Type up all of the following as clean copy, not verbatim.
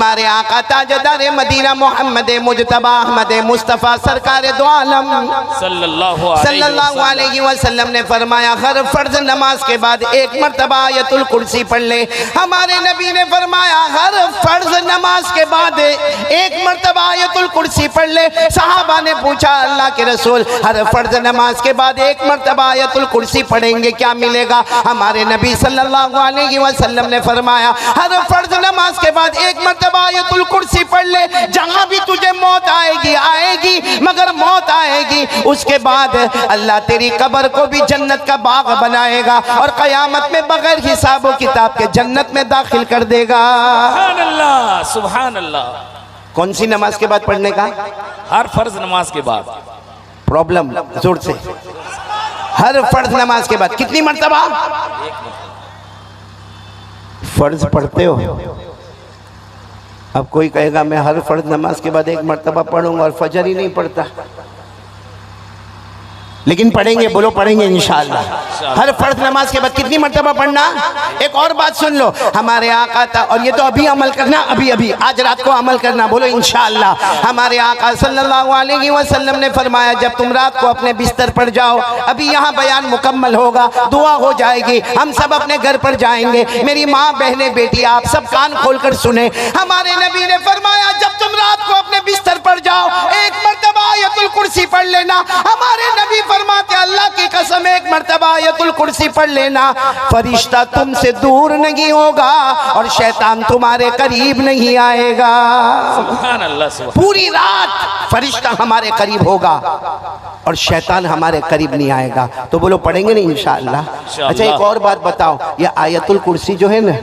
हमारे आका ताजदार मदीना मोहम्मद मुजतबा अहमद मुस्तफ़ा सरकार दो आलम सल्लल्लाहु अलैहि वसल्लम ने फरमाया हर फर्ज नमाज के बाद एक मर्तबा आयतुल कुर्सी पढ़ ले। हमारे नबी ने फरमाया हर फर्ज नमाज के बाद एक मर्तबा आयतुल कुर्सी पढ़ ले। सहाबा ने पूछा अल्लाह के रसूल हर फर्ज नमाज के बाद एक मर्तबा आयतुल कुर्सी पढ़ेंगे क्या मिलेगा? हमारे नबी सल्लल्लाहु अलैहि वसल्लम ने फरमाया हर फर्ज नमाज के बाद एक मर्तबा आयतुल कुर्सी पढ़ ले। जहां भी तुझे मौत आएगी मगर मौत आएगी उसके बाद अल्लाह तेरी कब्र को भी जन्नत का बाग बनाएगा और कयामत में बगैर हिसाब व किताब के जन्नत में दाखिल कर देगा। सुभान अल्लाह, सुभान अल्लाह। कौन सी नमाज के बाद पढ़ने का? हर फर्ज नमाज के बाद। प्रॉब्लम जोर से, हर फर्ज नमाज के बाद कितनी मर्तबा फर्ज पढ़ते हो? अब कोई कहेगा मैं हर फर्ज नमाज के बाद एक मर्तबा पढ़ूंगा और फजर ही नहीं पढ़ता, लेकिन पढ़ेंगे, बोलो पढ़ेंगे इंशाअल्लाह। हर फर्ज नमाज के बाद कितनी मर्तबा पढ़ना? एक और बात सुन लो, हमारे आका था, और ये तो अभी अमल करना, अभी आज रात को अमल करना, बोलो इंशाअल्लाह। हमारे आका सल्लल्लाहु अलैहि वसल्लम ने फरमाया जब तुम रात को अपने बिस्तर पर जाओ, अभी यहाँ बयान मुकम्मल होगा, दुआ हो जाएगी, हम सब अपने घर पर जाएंगे। मेरी माँ बहने बेटी आप सब कान खोलकर सुने। हमारे नबी ने फरमाया जब तुम रात को अपने बिस्तर पर जाओ एक मर्तबा आयतुल कुर्सी पढ़ लेना। हमारे नबी फरमाते अल्लाह की कसम एक मर्तबा आयतुल कुर्सी पढ़ लेना, फरिश्ता तुमसे दूर नहीं होगा और शैतान तुम्हारे करीब नहीं आएगा। सुभान अल्लाह, सुभान। पूरी रात फरिश्ता हमारे करीब होगा और शैतान हमारे करीब नहीं आएगा। तो बोलो पढ़ेंगे नहीं इंशाअल्लाह। अच्छा एक और बात बताओ, ये आयतुल कुर्सी जो है ना,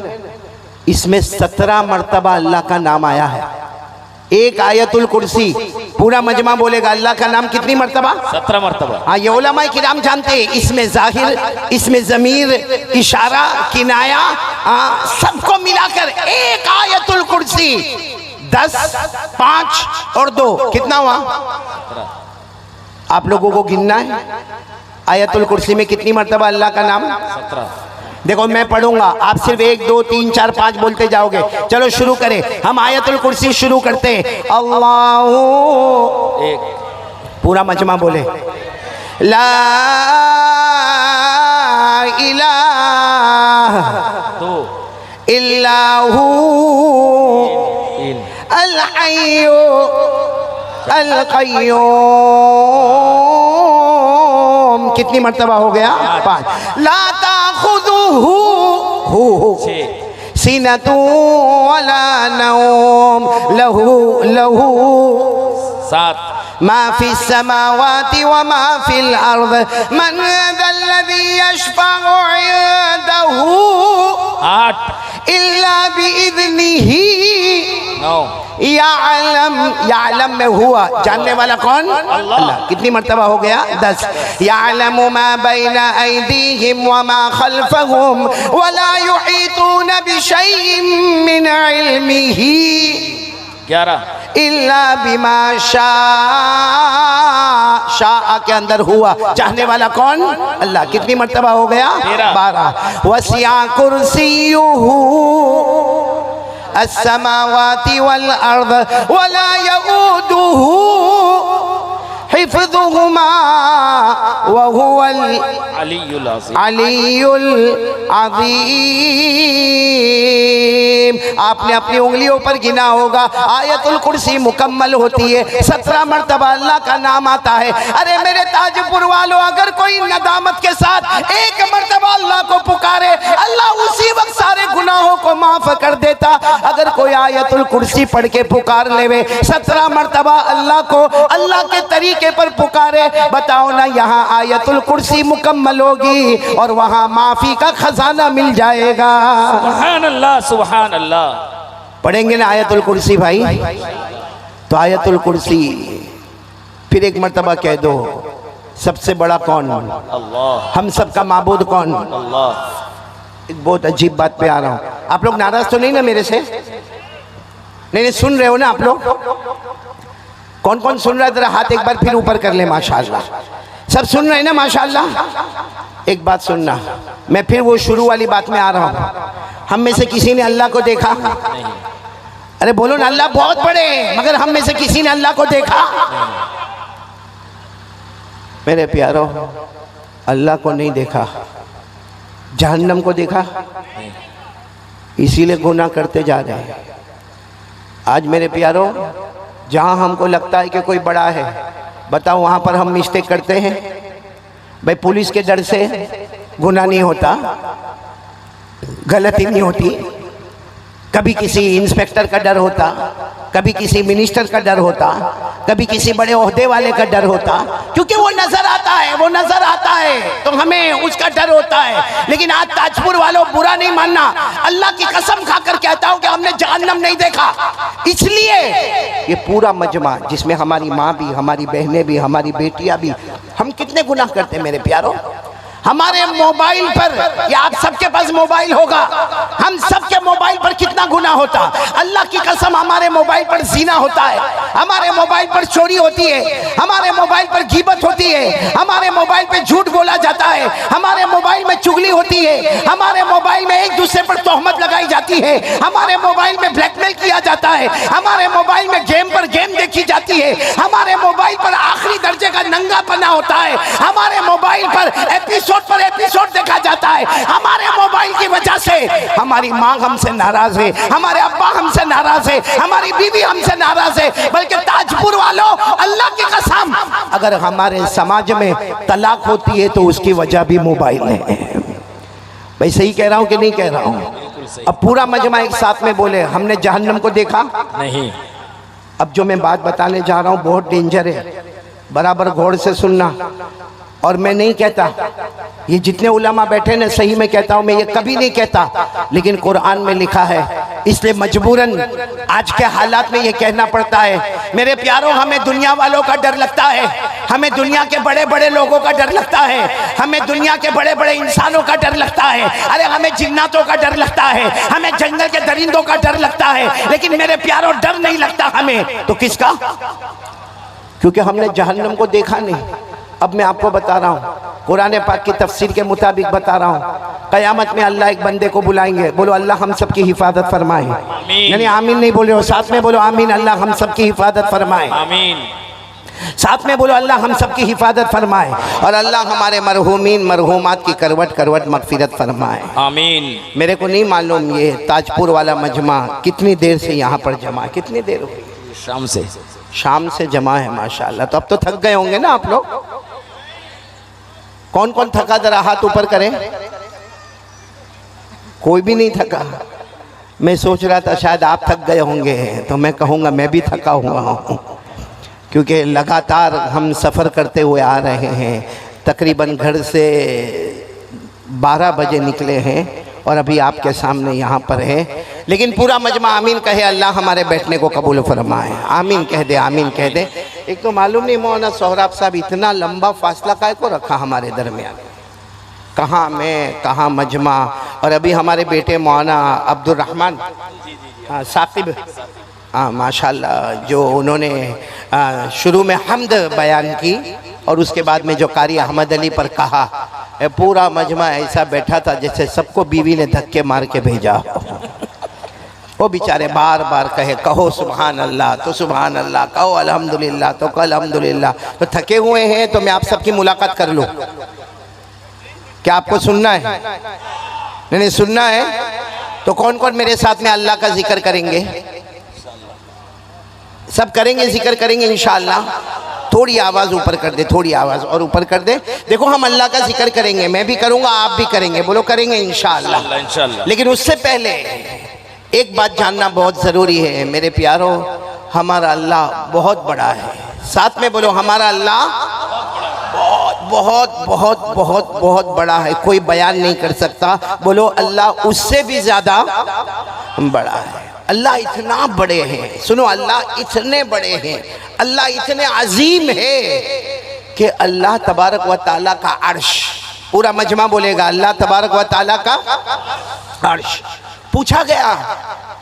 इसमें 17 मर्तबा अल्लाह का नाम आया है। एक आयतुल कुर्सी पूरा मजमा बोलेगा अल्लाह का नाम कितनी मर्तबा? 17 मर्तबा। हाँ, ये उलमाए किराम जानते हैं, इसमें जाहिर, इसमें जमीर, इशारा, किनाया, सबको मिलाकर एक आयतुल कुर्सी 10, 5 और 2 कितना हुआ? आप लोगों को गिनना है आयतुल कुर्सी में कितनी मर्तबा अल्लाह का नाम? 17। देखो मैं पढ़ूंगा, आप सिर्फ 1, 2, 3, 4, 5 बोलते जाओगे। चलो शुरू करें, हम आयतुल कुर्सी शुरू करते हैं। अल्लाहू, एक, पूरा मजमा बोले, ला इलाहा 2, इल्लाहू 3, अल हय्यु अल कय्यूम। कितनी मर्तबा हो गया? 5। ला ताखुदुहु सिनतु वला नौम लहू 7, मा फी समावाति व मा फिल अर्द मन ज़ल्लज़ी यशफ़अु इंदहु 8, इल्ला बिइज़निही 9, यालम में हुआ, जानने वाला कौन? अल्लाह। कितनी मर्तबा हो गया? 10। यालमु मा बैना ऐदीहिम व मा खल्फहुम वला युहीतून बिशैइन मिन इल्मिही 11, इल्ला बिमा शाअ के अंदर हुआ, चाहने वाला कौन? अल्लाह। कितनी मर्तबा हो गया? 12। वसिया कुर्सियुहु अस्समावाति वल अर्द वला यऊदुहु हिफ्ज़ुहुमा व हुवल अलीयुल अज़ीम। आपने अपनी उंगलियों पर गिना होगा, आयतुल कुर्सी मुकम्मल होती है 17 मर्तबा अल्लाह का नाम आता है। अरे मेरे ताजपुर वालों, अगर कोई नदामत के साथ एक मर्तबा अल्लाह को पुकारे, अल्लाह उसी वक्त सारे गुनाहों को माफ कर देता। अगर कोई आयतुल कुर्सी पढ़ के पुकार लेवे 17 मर्तबा अल्लाह को, अल्लाह के तरीके पर पुकारे, बताओ ना यहाँ आयतुल कुर्सी मुकम्मल होगी और वहाँ माफी का खजाना मिल जाएगा। सुभान अल्लाह, सुभान अल्लाह। पढ़ेंगे ना आयतुल कुर्सी भाई? तो आयतुल कुर्सी फिर एक मर्तबा कह दो, सबसे बड़ा कौन? अल्लाह। हम सबका माबूद कौन? अल्लाह। एक बहुत अजीब बात पे आ रहा हूँ, आप लोग नाराज तो नहीं ना मेरे से? नहीं, सुन रहे हो ना आप लोग? कौन कौन सुन रहा है? जरा हाथ एक बार फिर ऊपर कर ले। माशाअल्लाह, सब सुन रहे हैं ना? माशाअल्लाह। एक बात सुनना, मैं फिर वो शुरू वाली बात में आ रहा हूँ। हम में से किसी ने अल्लाह को देखा? अरे बोलो ना, अल्लाह बहुत बड़े हैं, मगर हम में से किसी ने अल्लाह को देखा? मेरे प्यारो, अल्लाह को नहीं देखा, जहन्नम को देखा, इसीलिए गुनाह करते जा रहे हैं। आज मेरे प्यारो, जहाँ हमको लगता है कि कोई बड़ा है, बताओ वहाँ पर हम मिस्टेक करते हैं। भाई पुलिस के डर से गुनाह नहीं होता, गलती नहीं होती। कभी किसी इंस्पेक्टर का डर होता, कभी किसी मिनिस्टर का डर होता, कभी किसी बड़े ओहदे वाले का डर होता, क्योंकि वो नजर आता है, वो नजर आता है तो हमें उसका डर होता है। लेकिन आज ताजपुर वालों, बुरा नहीं मानना, अल्लाह की कसम खाकर कहता हूं कि हमने जहन्नम नहीं देखा। इसलिए ये पूरा मजमा, जिसमें हमारी माँ भी, हमारी बहनें भी, हमारी बेटियां भी, हम कितने गुनाह करते हैं मेरे प्यारों। हमारे मोबाइल पर, या आप सबके पास मोबाइल होगा, हम सबके मोबाइल पर कितना गुनाह होता। अल्लाह की कसम, हमारे मोबाइल पर ज़िना होता है, हमारे मोबाइल पर चोरी होती है, हमारे मोबाइल पर गीबत होती है, हमारे मोबाइल पे झूठ बोला जाता है, हमारे मोबाइल में चुगली होती है, हमारे मोबाइल में एक दूसरे पर तोहमत लगाई जाती है, हमारे मोबाइल में ब्लैकमेल किया जाता है, हमारे मोबाइल में गेम पर गेम देखी जाती है, हमारे मोबाइल पर आखिरी दर्जे का नंगापना होता है, हमारे मोबाइल पर एपिसोड देखा जाता है। हमारे मोबाइल की वजह से हमारी माँ हमसे नाराज है, हमारे अब्बा हमसे नाराज है, हमारी बीवी हमसे नाराज है। बल्कि ताजपुर वालों, अल्लाह की कसम, अगर हमारे समाज में तलाक होती है तो उसकी वजह भी मोबाइल है। भाई सही कह रहा हूँ कि नहीं कह रहा हूँ? अब पूरा मजमा एक साथ में बोले, हमने जहन्नम को देखा नहीं। अब जो मैं बात बताने जा रहा हूँ बहुत डेंजर है, बराबर गौर से सुनना। और मैं नहीं कहता, ये जितने उलमा बैठे ना, सही में कहता हूँ, मैं ये कभी नहीं कहता, लेकिन कुरान में लिखा है, इसलिए मजबूरन आज के हालात में ये कहना पड़ता है। मेरे प्यारों, हमें दुनिया वालों का डर लगता है, हमें दुनिया के बड़े बड़े लोगों का डर लगता है, हमें दुनिया के बड़े बड़े इंसानों का डर लगता है, अरे हमें जिन्नातों का डर लगता है, हमें जंगल के दरिंदों का डर लगता है। लेकिन मेरे प्यारों, डर नहीं लगता हमें तो किसका? क्योंकि हमने जहन्नम को देखा नहीं। अब मैं आपको बता रहा हूँ, कुरान पाक की तफसीर के मुताबिक बता रहा हूँ, क़यामत में अल्लाह एक बंदे को बुलाएंगे। बोलो अल्लाह हम सब की हिफाजत फरमाए। यानी आमीन नहीं बोले हो, साथ में बोलो आमीन, अल्लाह हम सब की हिफाजत फरमाए। आमीन। साथ में बोलो अल्लाह हम सब की हिफाजत फरमाए, और अल्लाह हमारे मरहूमीन मरहूमात की करवट करवट मगफिरत फरमाए। आमीन। मेरे को नहीं मालूम ये ताजपुर वाला मजमा कितनी देर से यहाँ पर जमा है, कितनी देर हुई? शाम से जमा है माशाल्लाह। तो अब तो थक गए होंगे ना आप लोग? कौन कौन थका, जरा हाथ ऊपर करें। कोई भी नहीं थका। मैं सोच रहा था शायद आप थक गए होंगे, तो मैं कहूँगा मैं भी थका हुआ हूँ, क्योंकि लगातार हम सफ़र करते हुए आ रहे हैं। तकरीबन घर से 12 बजे निकले हैं और अभी आपके सामने यहाँ पर है। लेकिन पूरा मजमा आमीन कहे, अल्लाह हमारे बैठने को कबूल फरमाए। आमीन कह दे, आमीन कह दे। एक तो मालूम नहीं मौलाना सोहराब साहब इतना लंबा फासला काहे को रखा हमारे दरमियान, कहाँ मैं कहाँ मजमा। और अभी हमारे बेटे मौलाना अब्दुर्रहमान साकिब, हाँ माशाल्लाह, जो उन्होंने शुरू में हम्द बयान की और उसके बाद में जो कारी अहमद अली पर कहा, पूरा मजमा ऐसा बैठा था जैसे सबको बीवी ने धक्के मार के भेजा। वो बेचारे बार बार कहे, कहो सुभान अल्लाह तो सुभान अल्लाह, कहो अल्हम्दुलिल्लाह तो कहो अल्हम्दुलिल्लाह। तो थके हुए हैं तो मैं आप सबकी मुलाकात कर लूँ। क्या आपको सुनना है? नहीं सुनना है तो कौन कौन मेरे साथ में अल्लाह का जिक्र करेंगे? सब करेंगे, जिक्र करेंगे इंशाअल्लाह। थोड़ी आवाज़ ऊपर कर दे, थोड़ी आवाज़ और ऊपर कर दे। देखो हम अल्लाह का जिक्र करेंगे, मैं भी करूँगा, आप भी करेंगे। बोलो करेंगे इंशाअल्लाह। लेकिन उससे पहले एक बात जानना बहुत ज़रूरी है मेरे प्यारों, हमारा अल्लाह बहुत बड़ा है। साथ में बोलो हमारा अल्लाह बहुत बहुत बहुत बहुत बहुत बड़ा है, कोई बयान नहीं कर सकता। बोलो अल्लाह उससे भी ज़्यादा बड़ा है। अल्लाह इतना बड़े हैं, सुनो, अल्लाह इतने बड़े हैं, अल्लाह इतने अजीम है कि अल्लाह तबारक व ताला का अर्श, पूरा मजमा बोलेगा अल्लाह तबारक व ताला का अर्श। पूछा गया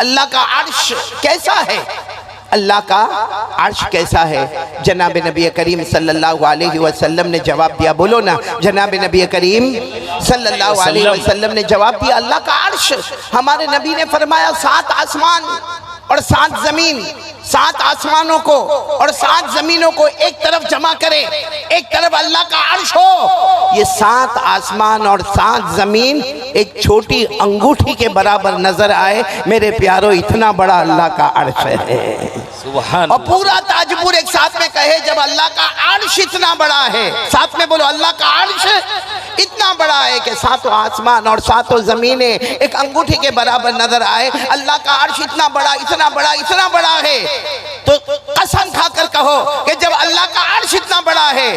अल्लाह का अर्श कैसा है, अल्लाह का अर्श कैसा है? जनाब नबी करीम सल्लल्लाहु अलैहि वसल्लम ने जवाब दिया। बोलो ना, जनाब नबी करीम सल्लल्लाहु अलैहि वसल्लम ने जवाब दिया, अल्लाह का अर्श। हमारे नबी ने फरमाया 7 आसमान और 7 जमीन, 7 आसमानों को और 7 जमीनों को एक तरफ जमा करे, एक तरफ अल्लाह का अर्श हो, ये 7 आसमान और 7 जमीन एक छोटी अंगूठी के बराबर नजर आए। मेरे प्यारो, इतना बड़ा अल्लाह का अर्श है। सुभान और पूरा ताजपुर एक साथ में कहे, जब अल्लाह का अर्श इतना बड़ा है, साथ में बोलो अल्लाह का अर्श इतना बड़ा है कि 7 आसमान और 7 जमीनें एक अंगूठी के बराबर नजर आए। अल्लाह का अर्श इतना बड़ा, इतना बड़ा, इतना बड़ा है, तो कसम खाकर कहो कि जब अल्लाह का अर्श इतना बड़ा है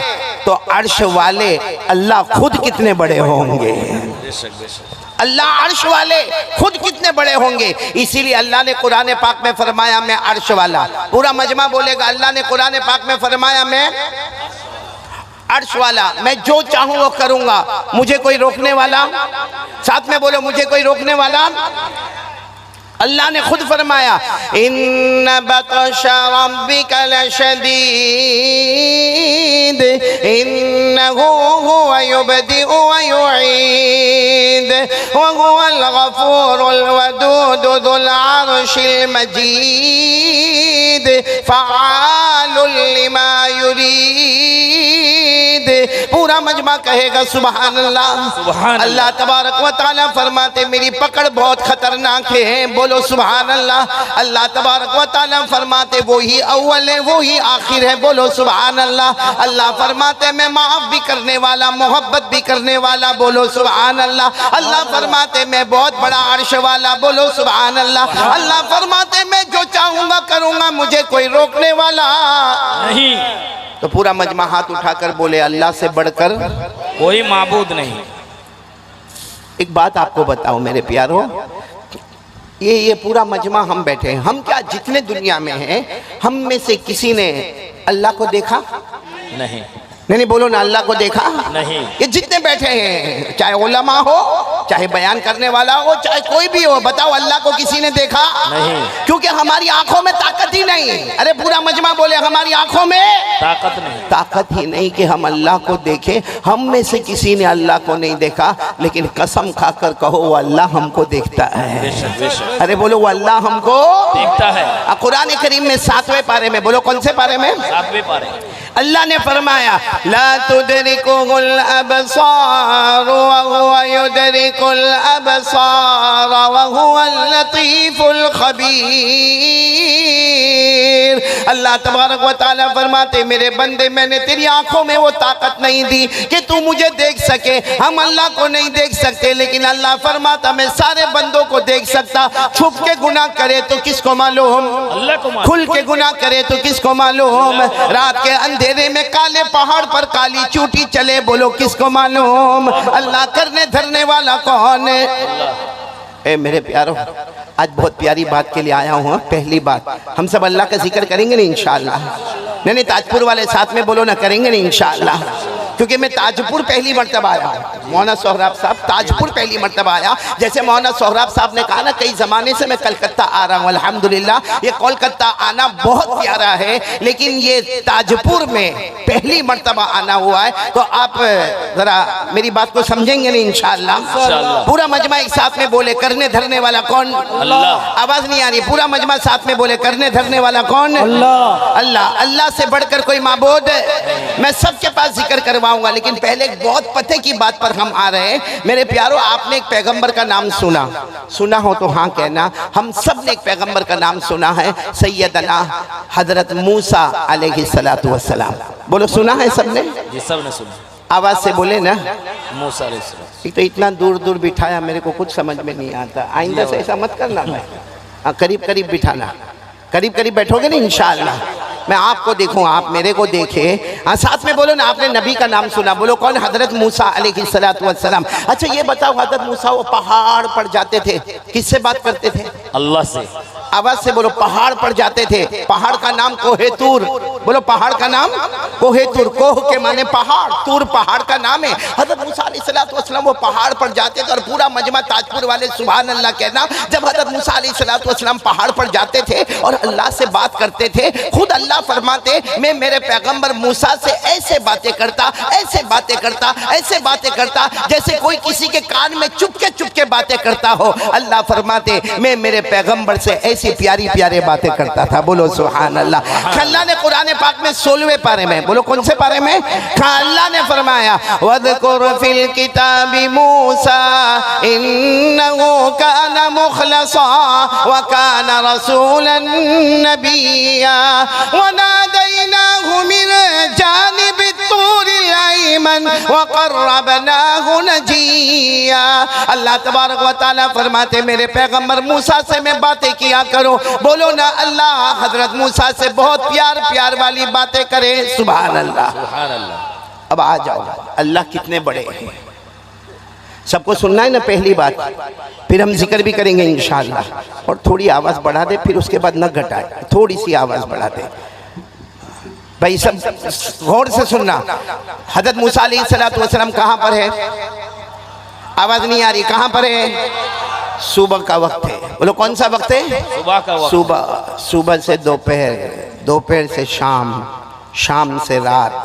तो अर्श वाले अल्लाह खुद कितने बड़े होंगे। अल्लाह अर्श वाले खुद कितने बड़े होंगे। इसीलिए अल्लाह ने कुरान पाक में फरमाया मैं अर्श वाला। पूरा मजमा बोलेगा, अल्लाह ने कुरान पाक में फरमाया मैं अर्श वाला, मैं जो चाहूं वो करूंगा, मुझे कोई रोकने वाला, साथ में बोलो मुझे कोई रोकने वाला। अल्लाह ने खुद फरमाया इन्न बतशा रब्बिका लशदीद इन्नहु हुवा युबदिउ व युईद व हुवल गफूरुल वदूद ज़ुल अर्शिल मजीद फ़अालुल लिमा युरीद। पूरा मजमा कहेगा सुभान अल्लाह। अल्लाह तबारक व तआला फरमाते मेरी पकड़ बहुत खतरनाक है, बोलो सुभान अल्लाह। अल्लाह तबारक व तआला फरमाते वो ही अव्वल है, वो ही आखिर है, बोलो सुभान अल्लाह। अल्लाह फरमाते मैं माफ भी करने वाला, मोहब्बत भी करने वाला, बोलो सुभान अल्लाह। अल्लाह फरमाते मैं बहुत बड़ा अर्श वाला, बोलो सुभान अल्लाह। अल्लाह फरमाते मैं जो चाहूंगा करूंगा, मुझे कोई रोकने वाला नहीं। तो पूरा मजमा हाथ उठाकर बोले अल्लाह से बढ़कर कोई माबूद नहीं। एक बात आपको बताओ मेरे प्यारो, ये पूरा मजमा हम बैठे हैं, हम क्या जितने दुनिया में हैं, हम में से किसी ने अल्लाह को देखा? नहीं। नहीं बोलो ना, अल्लाह को देखा नहीं। ये जितने बैठे हैं, चाहे उलमा हो, चाहे बयान करने वाला हो, चाहे कोई भी हो, बताओ अल्लाह को किसी ने देखा? नहीं। क्योंकि हमारी आंखों में ताकत ही नहीं। अरे पूरा मजमा बोले हमारी आंखों में ताकत नहीं, ताकत ही नहीं कि हम अल्लाह को देखें। हम में से किसी ने अल्लाह को नहीं देखा, लेकिन कसम खाकर कहो वो अल्लाह हमको देखता है। बेशक बेशक। अरे बोलो वो अल्लाह हमको देखता है। कुरान करीम में 7वें पारे में, बोलो कौन से पारे में? 7वें पारे। अल्लाह ने फरमाया ला तुदरिकुल अबसार व हुवा युदरिकुल अबसार व हुवल लतीफुल खबीर। अल्लाह तबारक व तआला फरमाते मेरे बंदे मैंने तेरी आंखों में वो ताकत नहीं दी कि तू मुझे देख सके। हम अल्लाह को नहीं देख सकते, लेकिन अल्लाह फरमाता मैं सारे बंदों को देख सकता। छुप के गुनाह करे तो किसको मालूम? अल्लाह को मालूम। खुल के गुनाह करे तो किसको मालूम? रात के अंधेरे में काले पहाड़ पर काली चूटी चले, बोलो किसको मालूम? अल्लाह करने धरने वाला कौन है? ए मेरे प्यारो, आज बहुत प्यारी बात के लिए आया हूँ। पहली बात, हम सब अल्लाह का जिक्र करेंगे ना इंशाअल्लाह। नहीं ताजपुर वाले साथ में बोलो ना, करेंगे ना इंशाअल्लाह। क्योंकि मैं ताजपुर पहली मर्तबा आया, मौलाना सोहराब साहब ताजपुर पहली मर्तबा आया। जैसे मौलाना सोहराब साहब ने कहा ना, कई ज़माने से मैं कलकत्ता आ रहा हूँ, अल्हम्दुलिल्लाह। ये कोलकाता आना बहुत प्यारा है, लेकिन ये ताजपुर में पहली मर्तबा आना हुआ है। तो आप ज़रा मेरी बात को समझेंगे नहीं इंशाअल्लाह। पूरा मजमा एक साथ में बोले करने धरने वाला कौन? अल्लाह। आवाज़ नहीं आ रही। पूरा मजमा साथ में बोले करने धरने वाला कौन? अल्लाह। अल्लाह। अल्लाह से बढ़कर कोई माबूद? मैं सबके पास जिक्र करवाऊंगा, लेकिन पहले एक बहुत पते की बात पर हम आ रहे हैं। मेरे प्यारो, आपने एक पैगंबर का नाम सुना हो तो हाँ कहना। हम सब ने एक पैगंबर का नाम सुना है, सैयदना हजरत मूसा अलैहिस्सलातु वस्सलाम। बोलो सुना है सबने? जी सब ने सुना। आवाज से बोले ना। मूसा अलैहिस्सलाम। एक तो इतना दूर दूर बिठाया, मेरे को कुछ समझ में नहीं आता। आइंदा से ऐसा मत करना भाई, करीब करीब बिठाना। करीब करीब बैठोगे ना इंशाअल्लाह, मैं आपको देखूं, आप मेरे को देखें। हाँ साथ में बोलो ना, आपने नबी का नाम सुना, बोलो कौन? हजरत मूसा अलैहिस्सलातु वस्सलाम। अच्छा ये बताओ, हजरत मूसा वो पहाड़ पर जाते थे, किससे बात करते थे? अल्लाह से। आवाज से बोलो, पहाड़ पर जाते थे। पहाड़ का नाम कोहे तूर, बोलो पहाड़ का नाम कोहे तूर। कोह के माने पहाड़, तूर पहाड़ का नाम है। हजरत मूसा अलैहिस्सलातु वस्सलाम वो पहाड़ पर जाते थे, और पूरा मजमा ताजपुर वाले सुभान अल्लाह कहना। जब हजरत मूसा अलैहिस्सलातु वस्सलाम पहाड़ पर जाते थे और अल्लाह से बात करते थे, खुद अल्लाह फरमाते मैं मेरे पैगंबर मूसा से ऐसे बातें करता, ऐसे बातें करता, ऐसे बातें करता, जैसे कोई किसी के कान में चुपके चुपके बातें करता हो। अल्लाह फरमाते मैं मेरे पैगंबर से कैसी प्यारी प्यारे बातें करता था। बोलो सुभान अल्लाह। अल्लाह ने कुरान पाक में 16वें पारे में, बोलो कौन से पारे में, अल्लाह ने फरमाया वज़कुर फिल किताबी मूसा इन्नहु काना मुखलसा व काना रसूलन नबिय्या व नादैनाहु मिन जानिबि तूरिल अयमन व क़र्रबनाहु नजिया। अल्लाह तबारक व तआला फरमाते मेरे पैगंबर मूसा से मैं बातें किया करो। बोलो ना अल्लाह हजरत मूसा से बहुत प्यार प्यार वाली बातें करे। सुभान अल्लाह, सुभान अल्लाह। अब आ जाओ, अल्लाह कितने बड़े हैं, सबको सुनना है ना पहली बात, फिर हम जिक्र भी करेंगे इंशाअल्लाह। और थोड़ी आवाज़ बढ़ा दे, फिर उसके बाद न घटाए, थोड़ी सी आवाज़ बढ़ा दे भाई, सब गौर से सुनना। हजरत मूसा अलैहिस्सलातु वस्सलाम कहाँ पर है, आवाज़ नहीं आ रही, कहाँ पर है, सुबह का वक्त है। बोलो कौन सा वक्त है, सुबह का वक्त। सुबह, सुबह से दोपहर, दोपहर से शाम, शाम से रात,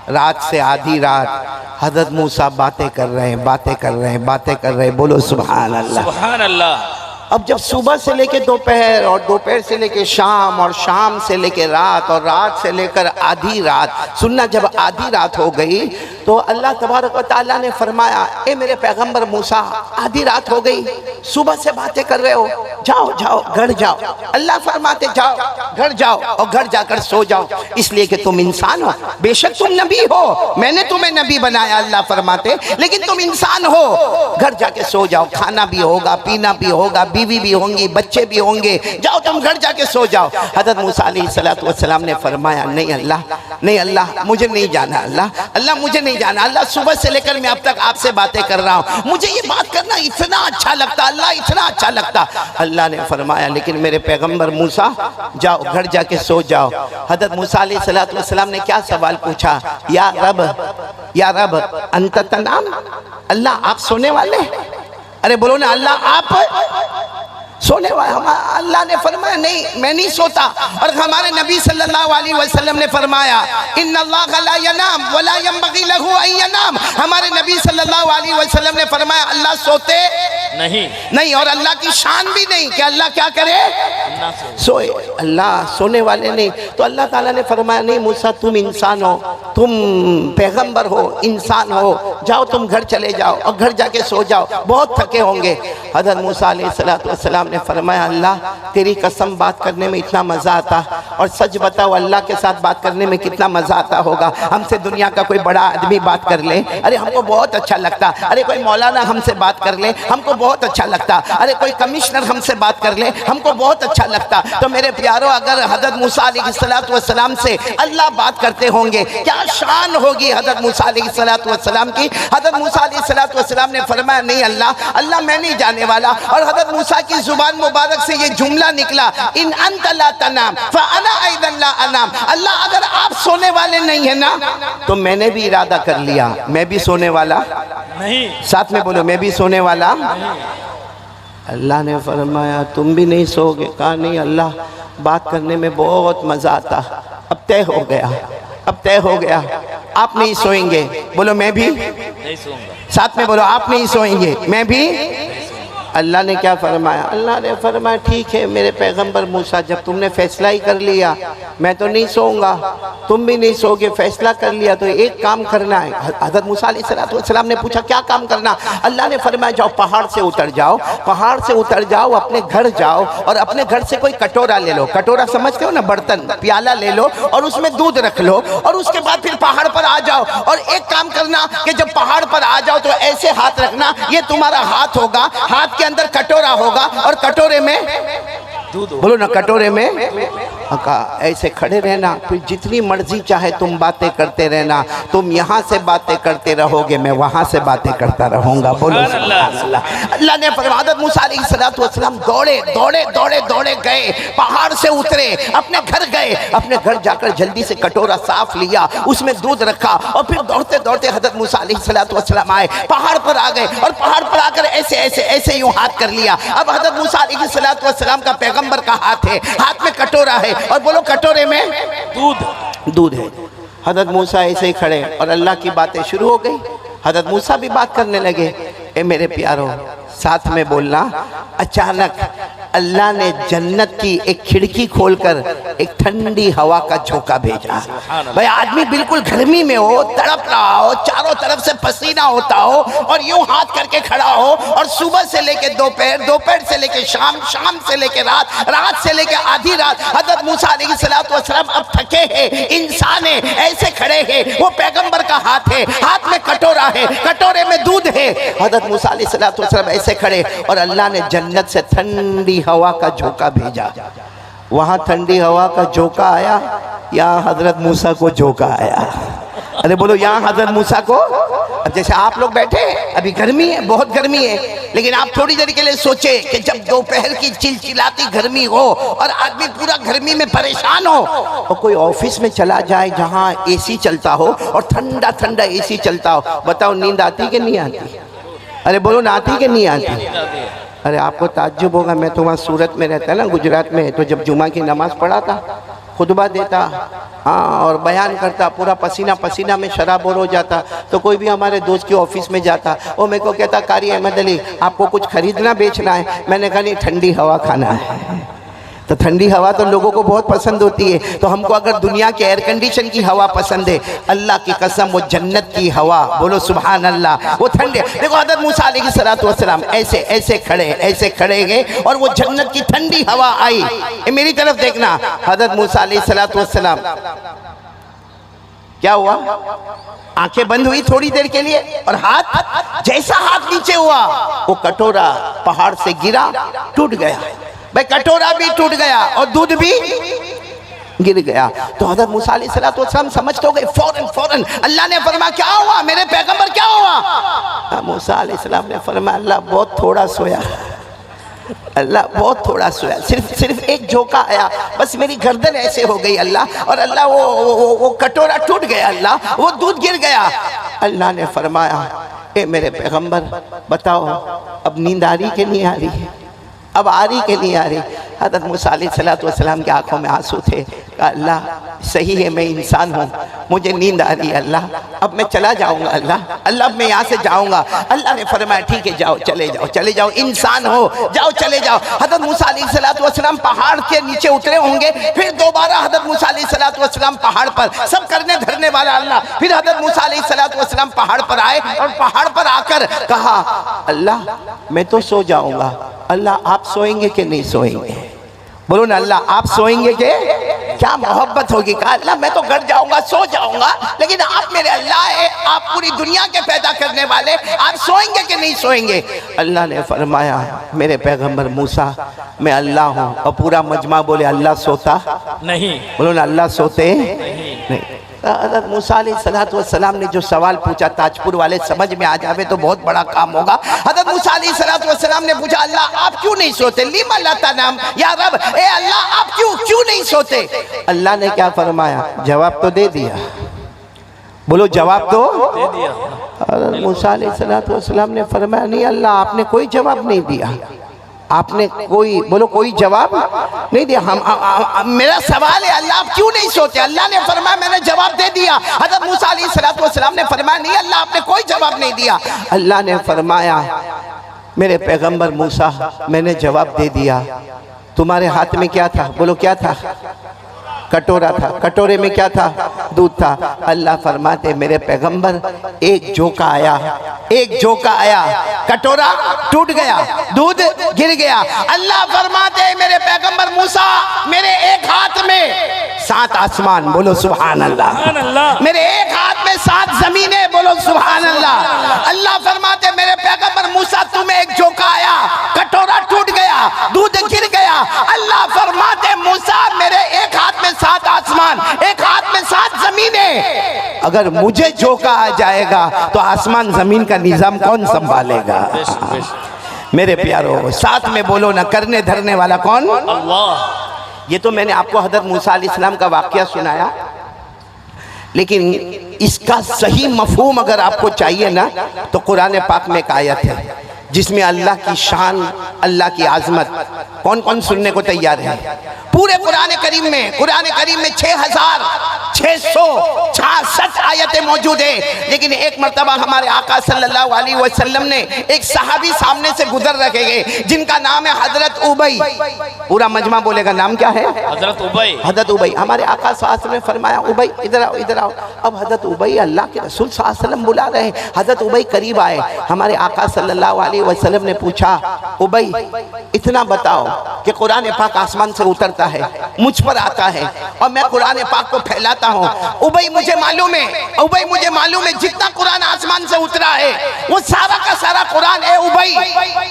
रात से आधी रात हजरत मूसा बातें कर रहे हैं, बातें कर रहे हैं, बातें कर रहे हैं। बोलो सुभान अल्लाह, सुभान अल्लाह। अब जब सुबह से लेके दोपहर और दोपहर से लेके शाम और शाम से लेके रात और रात से लेकर आधी रात, सुनना, जब आधी रात हो गई तो अल्लाह तबारक व तआला ने फरमाया ए मेरे पैगंबर मूसा, आधी रात हो गई, सुबह से बातें कर रहे हो, जाओ जाओ घर जाओ। अल्लाह फरमाते जाओ घर जाओ और घर जाकर सो जाओ, इसलिए कि तुम इंसान हो, बेशक तुम नबी हो, मैंने तुम्हें नबी बनाया अल्लाह फरमाते, लेकिन तुम इंसान हो, घर जाके सो जाओ, खाना भी होगा, पीना भी होगा, बीवी भी होंगी, बच्चे भी होंगे, जाओ तुम घर जाके सो जाओ। हज़रत मूसा अलैहिस्सलातु वस्सलाम ने फरमाया नहीं अल्लाह, नहीं अल्लाह, मुझे नहीं जाना, अल्लाह अल्लाह मुझे नहीं जाना, अल्लाह सुबह से लेकर मैं अब तक आपसे बातें कर रहा हूँ, मुझे ये बात करना इतना अच्छा लगता, अल्लाह इतना अच्छा लगता। अल्लाह ने फरमाया लेकिन मेरे पैगंबर मूसा जाओ घर जाके सो जाओ। हज़रत मूसा अलैहिस्सलातु वस्सलाम ने क्या सवाल पूछा, या रब अंत तनाम, अल्लाह आप सोने वाले, अरे बोलो ना अल्लाह आप सोने वाला। अल्लाह ने फरमाया नहीं मैं नहीं सोता। और हमारे नबी सल्लल्लाहु अलैहि वसल्लम ने फरमाया इन्नल्लाह ला यनाम वला यंबगी लहु अन यनाम, हमारे नबी सल्लल्लाहु अलैहि वसल्लम ने फरमाया अल्लाह सोते नहीं और अल्लाह की शान भी नहीं कि अल्लाह क्या करे, सोए, अल्लाह सोने वाले नहीं। तो अल्लाह ताला ने फरमाया नहीं मूसा तुम इंसान हो, तुम पैगंबर हो, इंसान हो, जाओ तुम घर चले जाओ और घर जाके सो जाओ, बहुत थके होंगे। हज़रत मूसा अलैहिस्सलातु वस्सलाम ने फरमाया अल्लाह तेरी कसम बात करने में इतना मज़ा आता, और सच बताओ अल्लाह के साथ बात करने में कितना मज़ा आता होगा। हमसे दुनिया का कोई बड़ा आदमी बात कर ले, अरे हमको बहुत अच्छा लगता, अरे कोई मौलाना हमसे बात कर ले, हमको बहुत अच्छा लगता, अरे कोई कमिश्नर हमसे बात कर ले, हमको बहुत अच्छा लगता। तो मेरे प्यारों अगर हज़रत मूसा अलैहिस्सलातु वस्सलाम से अल्लाह बात करते होंगे क्या शान होगी हज़रत मूसा अलैहिस्सलातु वस्सलाम की। हज़रत मूसा अलैहिस्सलातु वस्सलाम ने फरमाया नहीं अल्लाह मैं नहीं जाने वाला। और हज़रत मूसा की जुबान मुबारक से ये जुमला निकला इन अंत ला तनाम फअना अयदन ला अनाम, अल्लाह अगर आप सोने वाले नहीं है ना तो मैंने भी इरादा कर लिया मैं भी सोने वाला नहीं, साथ में बोलो मैं भी सोने वाला नहीं। अल्लाह ने फरमाया तुम भी नहीं सोओगे, कहा नहीं अल्लाह बात करने में बहुत मज़ा आता, अब तय हो गया, अब तय हो गया, आप नहीं सोएंगे, बोलो मैं भी नहीं सोऊंगा, साथ में बोलो आप नहीं सोएंगे मैं भी। अल्लाह ने क्या फरमाया, अल्लाह ने फरमाया ठीक है मेरे पैगंबर मूसा जब तुमने फैसला ही कर लिया मैं तो नहीं सोऊंगा, तुम भी नहीं सोओगे, फैसला कर लिया तो एक काम करना है। हज़रत मूसा अलैहिस्सलातु वस्सलाम ने पूछा क्या काम करना, अल्लाह ने फरमाया जाओ पहाड़ से उतर जाओ, पहाड़ से उतर जाओ, अपने घर जाओ और अपने घर से कोई कटोरा ले लो, कटोरा समझते हो ना बर्तन, प्याला ले लो और उसमें दूध रख लो, और उसके बाद फिर पहाड़ पर आ जाओ। और एक काम करना कि जब पहाड़ पर आ जाओ तो ऐसे हाथ रखना, ये तुम्हारा हाथ होगा, हाथ के अंदर कटोरा होगा और कटोरे में दूध, बोलो ना कटोरे में ऐसे खड़े रहना, फिर जितनी मर्जी चाहे तुम बातें करते रहना, तुम यहाँ से बातें करते रहोगे मैं वहाँ से बातें करता रहूँगा, बोलो अल्लाह ने फरमाया मूसा अलैहिस्सलातु वस्सलाम दौड़े दौड़े दौड़े दौड़े गए, पहाड़ से उतरे, अपने घर गए, अपने घर जाकर जल्दी से कटोरा साफ लिया, उसमें दूध रखा और फिर दौड़ते दौड़ते हज़रत मूसा अलैहिस्सलातु वस्सलाम आए, पहाड़ पर आ गए और पहाड़ पर आकर ऐसे ऐसे ऐसे यूँ हाथ कर लिया। अब हज़रत मूसा अलैहिस्सलातु वस्सलाम का पैगंबर का हाथ है, हाथ में कटोरा है और बोलो कटोरे में दूध है। हज़रत मूसा ऐसे ही खड़े और अल्लाह की बातें शुरू हो गई, हज़रत मूसा भी बात करने लगे। ए मेरे प्यारों साथ में बोलना, अचानक अल्लाह ने जन्नत की एक खिड़की खोलकर एक ठंडी हवा का झोंका भेजा। भाई आदमी बिल्कुल गर्मी में हो, तड़प रहा हो, चारों तरफ से पसीना होता हो और यूं हाथ करके खड़ा हो, और सुबह से लेके दोपहर, दोपहर से लेके शाम, शाम से लेके रात, रात से लेके आधी रात हजरत मूसा अलैहिस्सलातु वस्सलाम अब थके हैं, इंसान है, ऐसे खड़े हैं। वो पैगंबर का हाथ है, हाथ में कटोरा है, कटोरे में दूध है। हजरत मूसा अलैहिस्सलातु वस्सलाम ऐसे खड़े और अल्लाह ने जन्नत से ठंडी हवा का झोंका भेजा। वहां ठंडी हवा का झोंका आया, यहाँ हजरत मूसा को झोंका आया। अरे बोलो यहाँ हजरत मूसा को। अब जैसे आप लोग बैठे, अभी गर्मी है, बहुत गर्मी है, लेकिन आप थोड़ी देर के लिए सोचे कि जब दोपहर की चिलचिलाती गर्मी हो और आदमी पूरा गर्मी में परेशान हो और कोई ऑफिस में चला जाए जहाँ एसी चलता हो और ठंडा ठंडा एसी चलता हो, बताओ नींद आती कि नहीं आती? अरे बोलो ना, आती कि नहीं आती? अरे आपको ताज्जुब होगा, मैं तो वहाँ सूरत में रहता ना, गुजरात में, तो जब जुमा की नमाज पढ़ा था, खुतबा देता, हाँ, और बयान करता, पूरा पसीना पसीना में शराबोर हो जाता, तो कोई भी हमारे दोस्त के ऑफिस में जाता, वो मेरे को कहता, कारी अहमद अली आपको कुछ खरीदना बेचना है? मैंने कहा नहीं, ठंडी हवा खाना है। तो ठंडी हवा तो लोगों को बहुत पसंद होती है, तो हमको अगर दुनिया के एयर कंडीशन की हवा पसंद है, अल्लाह की कसम वो जन्नत की हवा, बोलो सुभान अल्लाह, वो ठंडे। देखो हज़रत मूसा अलैहिस्सलातु वस्सलाम ऐसे ऐसे खड़े गए और वो जन्नत की ठंडी हवा आई। मेरी तरफ देखना, हज़रत मूसा अलैहिस्सलातु वस्सलाम क्या हुआ, आंखें बंद हुई थोड़ी देर के लिए, और हाथ, जैसा हाथ नीचे हुआ वो कटोरा पहाड़ से गिरा, टूट गया। भाई कटोरा भी टूट गया और दूध भी गिर गया। तो हज़रत मूसा अलैहिस्सलातु वस्सलाम समझ तो गए, फौरन अल्लाह ने फरमाया, क्या हुआ मेरे पैगंबर, क्या हुआ? मूसा अलैहिस्सलाम ने फरमाया, अल्लाह बहुत थोड़ा सोया, अल्लाह बहुत थोड़ा सोया, सिर्फ एक झोंका आया, बस मेरी गर्दन ऐसे हो गई अल्लाह, और अल्लाह वो कटोरा टूट गया, अल्लाह वो दूध गिर गया। अल्लाह ने फरमाया, ए मेरे पैगंबर बताओ अब नींद आ रही कि नहीं आ रही है? अब आ रही कि नहीं आ रही? हज़रत मूसा अलैहिस्सलातु वस्सलाम की आंखों में आंसू थे। अल्लाह सही है, मैं इंसान हूँ, मुझे नींद आ रही है अल्लाह, अब मैं चला जाऊँगा अल्लाह, अब मैं यहाँ से जाऊँगा। अल्लाह ने फरमाया, ठीक है जाओ, चले जाओ, इंसान हो, जाओ चले जाओ। हज़रत मूसा अलैहिस्सलातु वस्सलाम पहाड़ के नीचे उतरे होंगे, फिर दोबारा हज़रत मूसा अलैहिस्सलातु वस्सलाम पहाड़ पर, सब करने धरने वाला अल्लाह, फिर हज़रत मूसा अलैहिस्सलातु वस्सलाम पहाड़ पर आए और पहाड़ पर आकर कहा, अल्लाह मैं तो सो जाऊँगा, अल्लाह आप सोएंगे कि नहीं सोएंगे? बोलो ना, अल्लाह आप सोएंगे कि? क्या मोहब्बत होगी। कहा अल्लाह मैं तो घर जाऊंगा, सो जाऊंगा, लेकिन आप मेरे अल्लाह है, आप पूरी दुनिया के पैदा करने वाले, आप सोएंगे कि नहीं सोएंगे? अल्लाह ने फरमाया, मेरे पैगंबर मूसा मैं अल्लाह हूँ। और पूरा मजमा बोले अल्लाह सोता नहीं। बोलो ना, अल्लाह सोते नहीं। हज़रत मूसा अलैहिस्सलातु वस्सलाम ने जो सवाल पूछा, ताजपुर वाले समझ में आ जावे तो बहुत बड़ा काम होगा। हज़रत मूसा अलैहिस्सलातु वस्सलाम ने पूछा, अल्लाह आप क्यों नहीं सोते? लिमा लतनाम या रब, ए अल्लाह आप क्यों नहीं सोते? अल्लाह ने क्या फरमाया? जवाब तो दे दिया। बोलो जवाब तो दे दिया। हज़रत मूसा अलैहिस्सलातु वस्सलाम ने फरमाया, नहीं अल्लाह आपने कोई जवाब नहीं दिया, आपने कोई, बोलो कोई जवाब नहीं दिया। मेरा सवाल है अल्लाह आप क्यों नहीं सोते? अल्लाह ने फरमाया मैंने जवाब दे दिया। हज़रत मूसा अलैहिस्सलातु वस्सलाम ने फरमाया, नहीं अल्लाह आपने कोई जवाब नहीं दिया। अल्लाह ने फरमाया, मेरे पैगंबर मूसा मैंने जवाब दे दिया। तुम्हारे हाथ में क्या था? बोलो क्या था? कटोरा था। कटोरे में क्या था? दूध था। अल्लाह फरमाते, मेरे पैगंबर एक झोंका आया, कटोरा टूट गया, दूध गिर गया। अल्लाह फरमाते, मेरे पैगंबर मूसा मेरे एक हाथ में 7 आसमान, बोलो सुभान अल्लाह, मेरे एक हाथ में 7 जमीनें, बोलो सुभान अल्लाह। अल्लाह फरमाते, मेरे पैगंबर मूसा तुम्हें एक झोंका आया, कटोरा टूट गया, दूध गिर गया। अल्लाह फरमाते, मूसा मेरे एक हाथ में 7 आसमान, एक हाथ में 7 जमीनें, अगर मुझे झोंका आ जाएगा तो आसमान जमीन का निजाम कौन संभालेगा? मेरे प्यारो, साथ में बोलो ना, करने धरने वाला कौन? अल्लाह। ये तो मैंने आपको हज़रत मूसा अलैहिस्सलाम का वाक़या सुनाया, लेकिन इसका सही मफहूम अगर आपको चाहिए ना, तो कुरान पाक में एक आयत है जिसमें अल्लाह की शान, अल्लाह की आज़मत, कौन कौन सुनने को तैयार है? पूरे कुरान करीम में 6666 आयतें मौजूद है। लेकिन एक मर्तबा हमारे आका सल्लल्लाहु अलैहि वसल्लम ने एक सहाबी सामने से गुजर रखे गए जिनका नाम है हजरत उबई। पूरा मजमा बोलेगा नाम क्या है? हजरत उबई। हजरत उबई। हमारे आका सल्लल्लाहु अलैहि वसल्लम ने फरमाया उबई इधर आओ इधर आओ। अब हजरत उबई अल्लाह के रसूल सल्लल्लाहु अलैहि वसल्लम बुला रहे हैं। हजरत उबई करीब आए। हमारे आका सल्लल्लाहु अलैहि वसल्लम ने पूछा उबई इतना बताओ कि कुरान पाक आसमान से उतरता है, मुझ पर आता है और मैं कुरान पाक को फैलाता हूँ। उबई मुझे मालूम है जितना कुरान आसमान से उतरा है वो सारा का सारा कुरान है उबई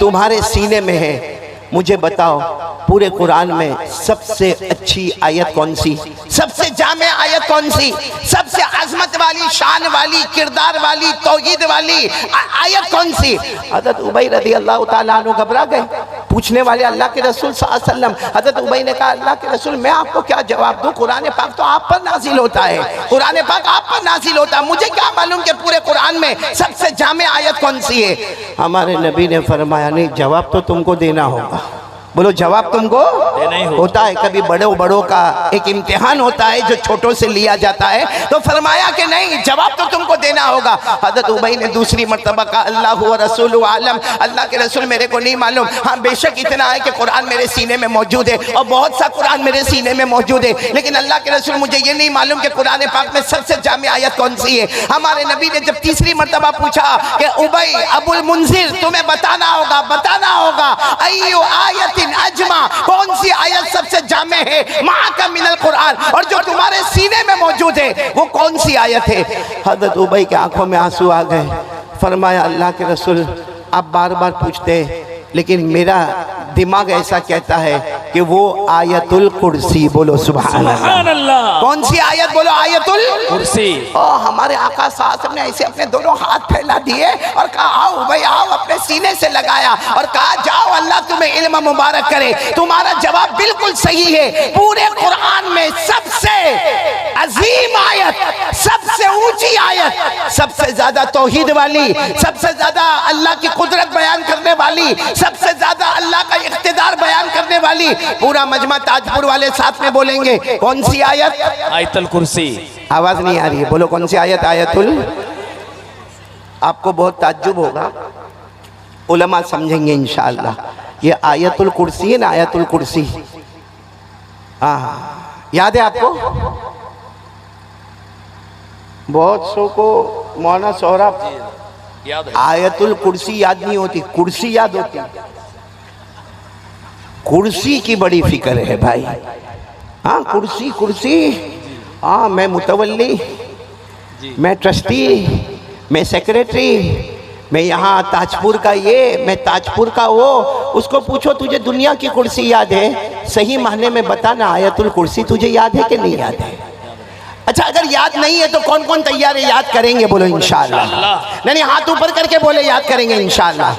तुम्हारे सीने में है। मुझे बताओ पूरे कुरान में सबसे अच्छी आयत कौन सी, सबसे जामे आयत कौन सी, सबसे अजमत वाली, शान वाली, किरदार वाली, तौहीद वाली आयत कौन सी? हजरत उबई रज़ी अल्लाह ताला अन्हु घबरा गए। पूछने वाले अल्लाह के रसूल सल्लल्लाहु अलैहि वसल्लम, हजरत उबई ने कहा अल्लाह के रसूल मैं आपको क्या जवाब दूं? कुरान पाक तो आप पर नाजिल होता है, कुरान पाक आप पर नाजिल होता है, मुझे क्या मालूम कि पूरे कुरान में सबसे जामे आयत कौन सी है? हमारे नबी ने फरमाया नहीं जवाब तो तुमको देना होगा। बोलो जवाब तुमको होता है। कभी बड़ों का एक इम्तिहान होता है जो छोटों से लिया जाता है, तो फरमाया कि नहीं जवाब तो तुमको देना होगा। हजरत उबई ने दूसरी मर्तबा कहा अल्लाह व रसूलु आलम, अल्लाह के रसूल मेरे को नहीं मालूम। हाँ बेशक इतना है कि कुरान मेरे सीने में मौजूद है और बहुत सा कुरान मेरे सीने में मौजूद है, लेकिन अल्लाह के रसूल मुझे ये नहीं मालूम कि कुरान पाक में सबसे जामे आयत कौन सी है। हमारे नबी ने जब तीसरी मर्तबा पूछा कि उबई अबुल मुंजिर तुम्हें बताना होगा अय्यु आयतिन अजमा, कौन सी आयत सबसे जामे है माँ का मिनल कुरान, और जो तुम्हारे सीने में मौजूद है वो कौन सी आयत है? हजरत उबई के आंखों में आंसू आ गए। फरमाया अल्लाह के रसूल आप बार बार पूछते हैं लेकिन मेरा दिमाग ऐसा कहता है कि वो आयतुल कुर्सी। बोलो सुभान अल्लाह। कौन सी आयत? बोलो आयतुल कुर्सी। और हमारे आका साहब ने ऐसे अपने दोनों हाथ फैला दिए और कहा आओ भाई आओ, अपने सीने से लगाया और कहा जाओ अल्लाह तुम्हें इल्म मुबारक करे, तुम्हारा जवाब बिल्कुल सही है। पूरे कुरान में सबसे अजीम आयत, सबसे ऊंची आयत, सबसे ज्यादा तौहीद वाली, सबसे ज्यादा अल्लाह की कुदरत बयान करने वाली, सबसे ज्यादा अल्लाह का इख्तिदार बयान करने वाली, पूरा मजमा ताजपुर वाले साथ में बोलेंगे कौन सी आयत? आयतुल कुर्सी। आवाज नहीं आ रही है, बोलो कौन सी आयत? आयतुल। आपको बहुत ताज्जुब होगा, उलमा समझेंगे इंशाअल्लाह। ये आयतुल कुर्सी है ना, आयतुल कुर्सी। हाँ याद है आपको? बहुत सौ को मौलाना सौरभ याद है। आयतुल कुर्सी याद नहीं होती, कुर्सी याद होती। कुर्सी की बड़ी फिक्र है भाई। हाँ कुर्सी। हाँ मैं मुतवल्ली, मैं ट्रस्टी, मैं सेक्रेटरी, मैं यहाँ ताजपुर का ये, मैं ताजपुर का वो। उसको पूछो तुझे दुनिया की कुर्सी याद है? सही मायने में बताना आयतुल कुर्सी तुझे याद है कि नहीं याद है? अच्छा अगर याद नहीं है तो कौन कौन तैयार है? याद करेंगे बोलो इंशाअल्लाह। नहीं हाथ ऊपर करके बोले याद करेंगे इंशाअल्लाह।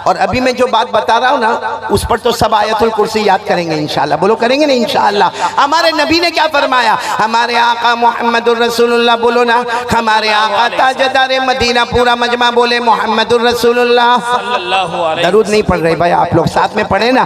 और अभी मैं जो बात बता रहा हूँ ना उस पर तो सब आयतुल कुर्सी याद करेंगे इंशाअल्लाह। बोलो करेंगे ना इंशाअल्लाह। हमारे नबी ने क्या फरमाया? हमारे आका मोहम्मदुर रसूलुल्लाह, बोलो ना, हमारे आका ताजदार मदीना, पूरा मजमा बोले मोहम्मदुर रसूलुल्लाह। सल्लल्लाहु अलैहि। दरूद नहीं पढ़ रहे भाई आप लोग, साथ में पढ़े ना।